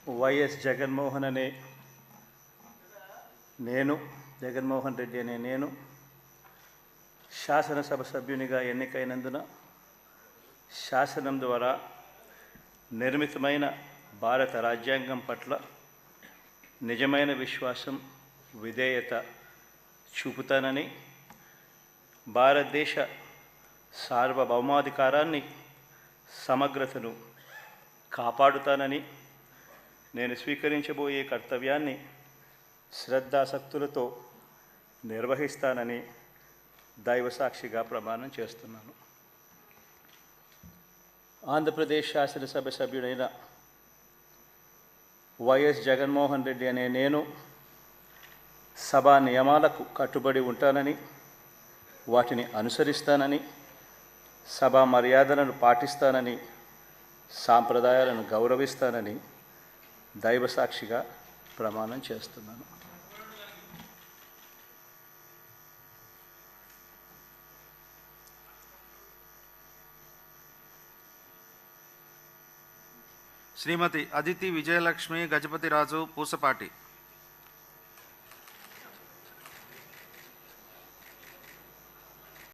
YS Jaganmohan Reddy అనే నేను శాసనసభ సభ్యునిగా ఎన్నికైనందున శాసనం ద్వారా నిర్మితమైన భారత రాజ్యాంగం పట్ల నిజమైన విశ్వాసం, విధేయత చూపుతానని, భారతదేశ సార్వభౌమాధికారాన్ని, సమగ్రతను కాపాడుతానని, నేను స్వీకరించబోయే కర్తవ్యాన్ని శ్రద్ధాసక్తులతో నిర్వహిస్తానని దైవసాక్షిగా ప్రమాణం చేస్తున్నాను. ఆంధ్రప్రదేశ్ శాసనసభ సభ్యుడైన వైఎస్ జగన్మోహన్ రెడ్డి అనే నేను సభా నియమాలకు కట్టుబడి ఉంటానని, వాటిని అనుసరిస్తానని, సభా మర్యాదలను పాటిస్తానని, సాంప్రదాయాలను గౌరవిస్తానని దైవసాక్షిగా ప్రమాణం చేస్తున్నాను. శ్రీమతి అదితి విజయలక్ష్మి గజపతిరాజు పూసపాటి.